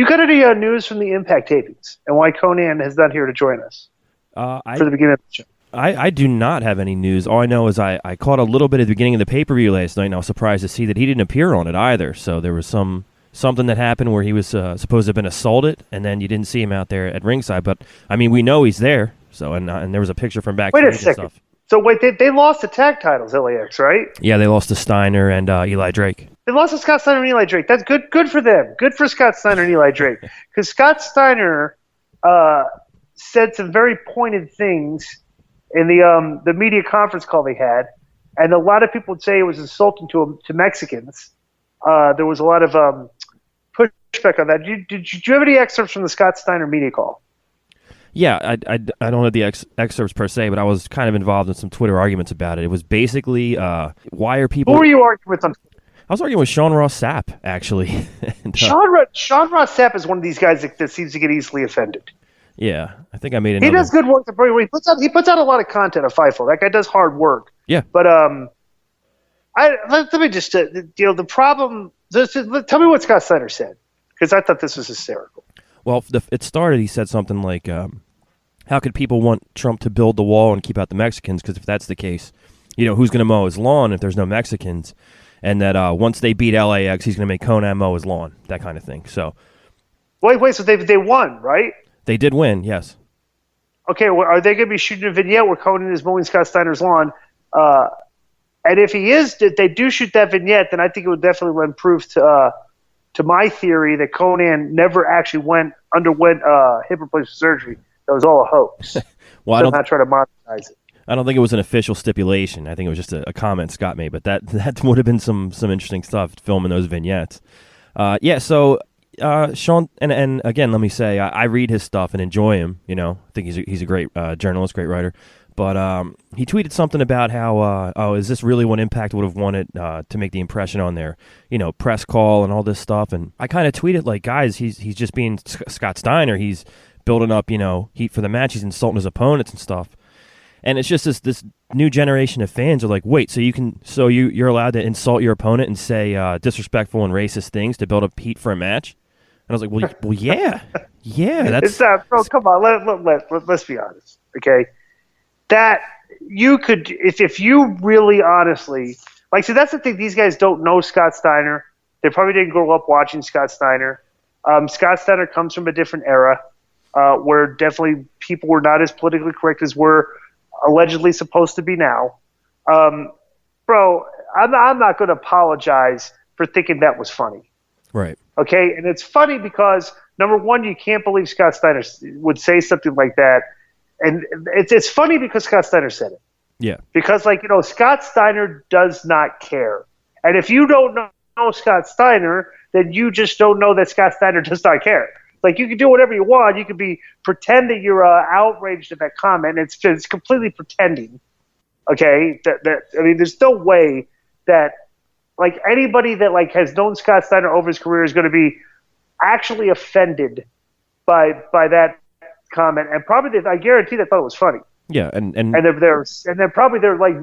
you got any news from the Impact tapings and why Conan is not here to join us for the beginning of the show? I do not have any news. All I know is I caught a little bit at the beginning of the pay-per-view last night, and I was surprised to see that he didn't appear on it either. So there was something that happened where he was supposed to have been assaulted, and then you didn't see him out there at ringside. But, I mean, we know he's there. So and there was a picture from backstage and stuff. Wait a second. So wait, they lost the tag titles, LAX, right? Yeah, they lost to Steiner and Eli Drake. They lost to Scott Steiner and Eli Drake. That's good. Good for them. Good for Scott Steiner and Eli Drake. Because Scott Steiner said some very pointed things in the media conference call they had, and a lot of people would say it was insulting to Mexicans. There was a lot of pushback on that. Did you have any excerpts from the Scott Steiner media call? Yeah, I don't have the excerpts per se, but I was kind of involved in some Twitter arguments about it. It was basically, why are people... Who were you arguing with on Twitter? I was arguing with Sean Ross Sapp, actually. And, Sean Ross Sapp is one of these guys that seems to get easily offended. Yeah, I think I made another... He does good work. He puts out a lot of content at Fightful. That guy does hard work. Yeah. But let me just, the problem... Tell me what Scott Steiner said, because I thought this was hysterical. Well, it started, he said something like, how could people want Trump to build the wall and keep out the Mexicans? Because if that's the case, who's going to mow his lawn if there's no Mexicans? And that once they beat LAX, he's going to make Conan mow his lawn, that kind of thing. So, Wait, so they won, right? They did win, yes. Okay, well, are they going to be shooting a vignette where Conan is mowing Scott Steiner's lawn? And if they do shoot that vignette, then I think it would definitely lend proof to my theory that Conan never actually underwent hip replacement surgery. That was all a hoax. Well, I'm not trying to monetize it. I don't think it was an official stipulation. I think it was just a comment Scott made, but that would have been some interesting stuff, filming those vignettes. So Sean, and again, let me say, I read his stuff and enjoy him. I think he's a great journalist, great writer. But he tweeted something about how, is this really what Impact would have wanted to make the impression on their, press call and all this stuff? And I kind of tweeted like, guys, he's just being Scott Steiner. He's building up, heat for the match. He's insulting his opponents and stuff. And it's just this new generation of fans are like, wait, you're allowed to insult your opponent and say disrespectful and racist things to build up heat for a match? And I was like, well, yeah, that's... Bro, come on, let's be honest, okay? That you could, if you really honestly, see, that's the thing. These guys don't know Scott Steiner. They probably didn't grow up watching Scott Steiner. Scott Steiner comes from a different era where definitely people were not as politically correct as we're allegedly supposed to be now. Bro, I'm not going to apologize for thinking that was funny. Right. Okay, and it's funny because, number one, you can't believe Scott Steiner would say something like that. And it's funny because Scott Steiner said it. Yeah. Because, Scott Steiner does not care. And if you don't know Scott Steiner, then you just don't know that Scott Steiner does not care. You can do whatever you want. You can pretend that you're outraged at that comment. It's completely pretending. Okay? There's no way that, anybody that, has known Scott Steiner over his career is going to be actually offended by that comment, and probably I guarantee they thought it was funny. Yeah, and they're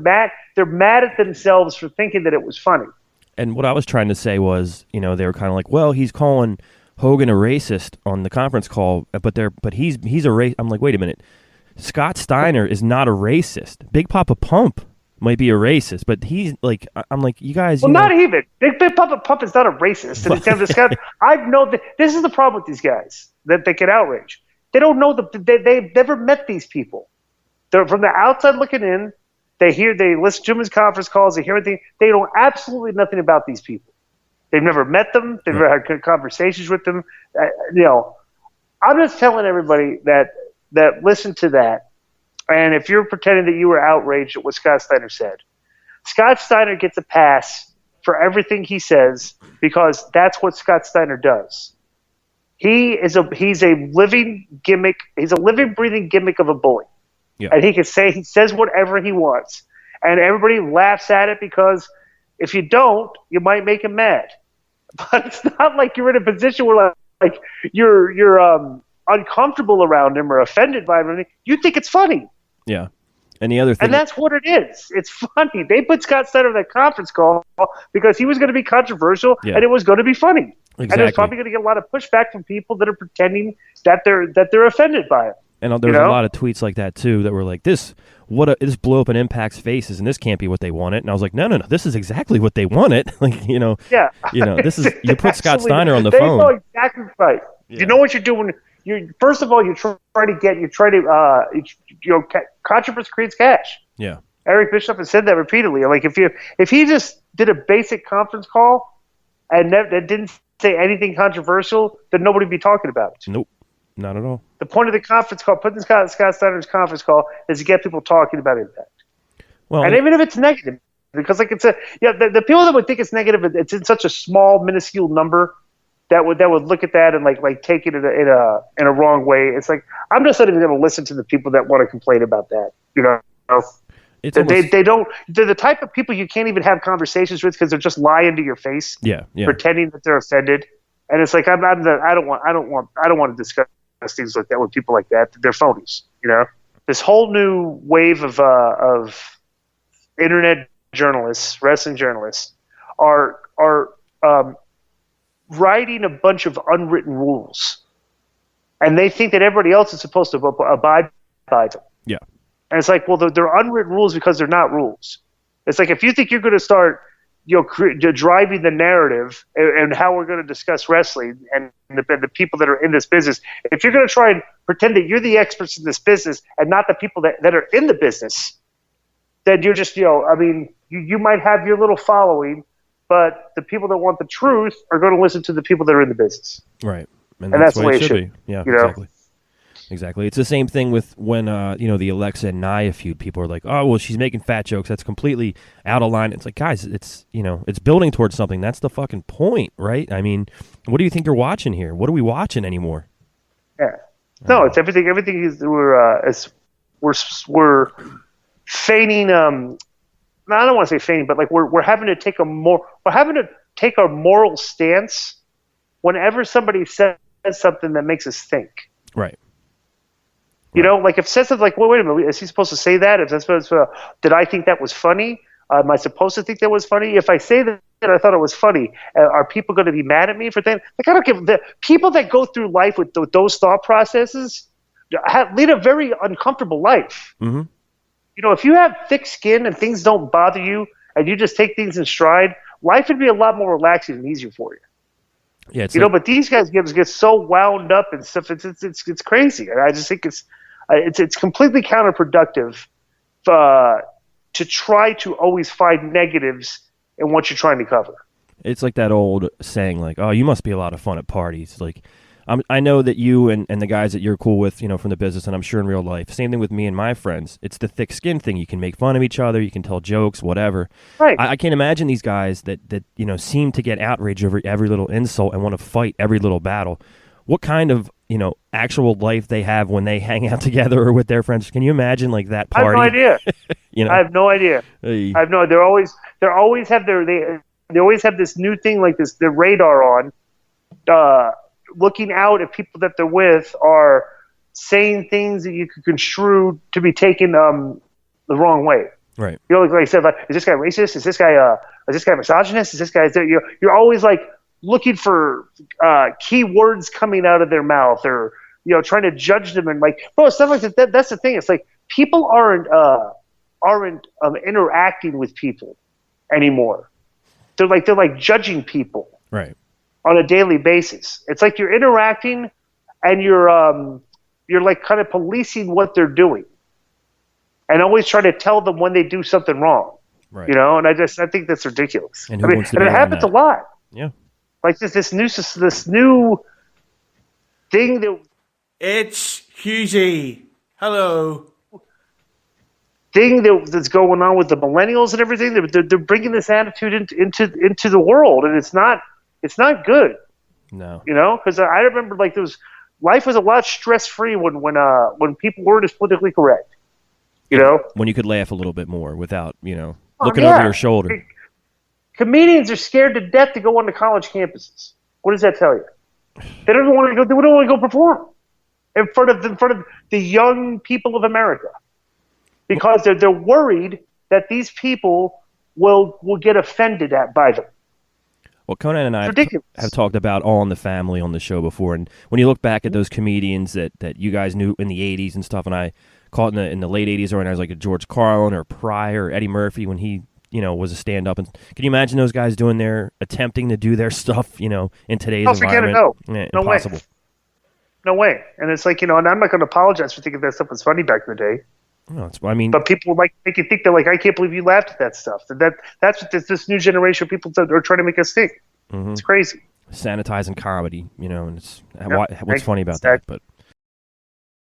mad. They're mad at themselves for thinking that it was funny. And what I was trying to say was, they were kind of like, well, he's calling Hogan a racist on the conference call, but he's a race. I'm like, wait a minute, Scott Steiner is not a racist. Big Papa Pump might be a racist, but he's I'm like, you guys. Well, not even Big Papa Pump is not a racist. And I know that this is the problem with these guys that they get outraged. They don't know they've never met these people. They're from the outside looking in. They listen to them as conference calls. They hear everything. They know absolutely nothing about these people. They've never met them. They've never had conversations with them. I'm just telling everybody that listen to that. And if you're pretending that you were outraged at what Scott Steiner said, Scott Steiner gets a pass for everything he says because that's what Scott Steiner does. He's a living gimmick. He's a living, breathing gimmick of a bully. Yeah. And he says whatever he wants. And everybody laughs at it because if you don't, you might make him mad. But it's not like you're in a position where you're uncomfortable around him or offended by him. You think it's funny. Yeah. And the other thing, and that's what it is. It's funny. They put Scott Steiner in that conference call because he was going to be controversial and it was going to be funny. And there's probably going to get a lot of pushback from people that are pretending that they're offended by it. And there was a lot of tweets like that too that were like, this blew up in Impact's faces, and this can't be what they wanted. And I was like, no, this is exactly what they wanted. This is you put Scott Steiner on the phone. They know exactly right. Yeah. You know what you're doing. First of all, controversy creates cash. Yeah. Eric Bischoff has said that repeatedly. Like if he just did a basic conference call and that didn't say anything controversial, then nobody would be talking about it. Nope, not at all. The point of the conference call, putting Scott Steiner's conference call, is to get people talking about Impact. Well, and even if it's negative, because the people that would think it's negative, it's in such a small, minuscule number that would look at that and like take it in a wrong way. It's like, I'm just not even going to listen to the people that want to complain about that. They're the type of people you can't even have conversations with because they're just lying to your face, pretending that they're offended. And it's like I don't want to discuss things like that with people like that. They're phonies. This whole new wave of internet journalists, wrestling journalists, are writing a bunch of unwritten rules, and they think that everybody else is supposed to abide by them. Yeah. And it's like, well, they're unwritten rules because they're not rules. It's like if you think you're going to start, driving the narrative and how we're going to discuss wrestling and the people that are in this business, if you're going to try and pretend that you're the experts in this business and not the people that are in the business, then you're just, you might have your little following, but the people that want the truth are going to listen to the people that are in the business. Right. And that's the way it should be. Yeah, Exactly. It's the same thing with when, the Alexa and Nia feud. People are like, oh, well, she's making fat jokes. That's completely out of line. It's like, guys, it's building towards something. That's the fucking point, right? I mean, what do you think you're watching here? What are we watching anymore? Yeah. No, it's everything. Everything is we're feigning. I don't want to say feigning, but like we're having to take a moral stance whenever somebody says something that makes us think. Right. Like if says something like, well, wait a minute, is he supposed to say that? If that's did I think that was funny? Am I supposed to think that was funny? If I say that I thought it was funny, are people going to be mad at me for that? Like, I don't give the people that go through life with those thought processes lead a very uncomfortable life. Mm-hmm. If you have thick skin and things don't bother you and you just take things in stride, life would be a lot more relaxing and easier for you. Yeah, but these guys get so wound up and stuff. It's crazy. And I just think it's completely counterproductive to try to always find negatives in what you're trying to cover. It's like that old saying, like, "Oh, you must be a lot of fun at parties." Like, I know that you and the guys that you're cool with, from the business, and I'm sure in real life, same thing with me and my friends. It's the thick skin thing. You can make fun of each other. You can tell jokes, whatever. Right. I can't imagine these guys that seem to get outraged over every little insult and want to fight every little battle. What kind of actual life they have when they hang out together or with their friends? Can you imagine like that party? I have no idea. I have no idea. Hey. I have no. They always have they always have this new thing like this. Their radar on. Looking out at people that they're with are saying things that you could construe to be taken the wrong way. Right. Like I said, is this guy racist? Is this guy misogynist? Is this guy? You're always like looking for key words coming out of their mouth, or trying to judge them and like, bro, stuff like that. That's the thing. It's like people aren't interacting with people anymore. They're like judging people. Right. On a daily basis. It's like you're interacting and you're like kind of policing what they're doing and always try to tell them when they do something wrong. Right. And I think that's ridiculous. And it happens a lot. Yeah. Like this new thing that it's Hughesy. Hello. Thing that's going on with the millennials and everything. They're bringing this attitude into the world, and it's not good. No. Because I remember like life was a lot stress-free when people weren't as politically correct. When you could laugh a little bit more without, looking over your shoulder. Comedians are scared to death to go on to college campuses. What does that tell you? They don't want to go. They don't want to go perform in front of the young people of America because they're worried that these people will get offended by them. Well, Conan and I have talked about All in the Family on the show before, and when you look back at those comedians that you guys knew in the 80s and stuff, and I caught in the late 80s, or when I was like a George Carlin or Pryor or Eddie Murphy when he, was a stand-up. And can you imagine those guys attempting to do their stuff, in today's environment? No impossible. Way. No way. And it's like, and I'm not going to apologize for thinking that stuff was funny back in the day. No, but people make you think they're like, I can't believe you laughed at that stuff. That's what this new generation of people are trying to make us think. Mm-hmm. It's crazy. Sanitizing comedy, and it's what's funny about that. But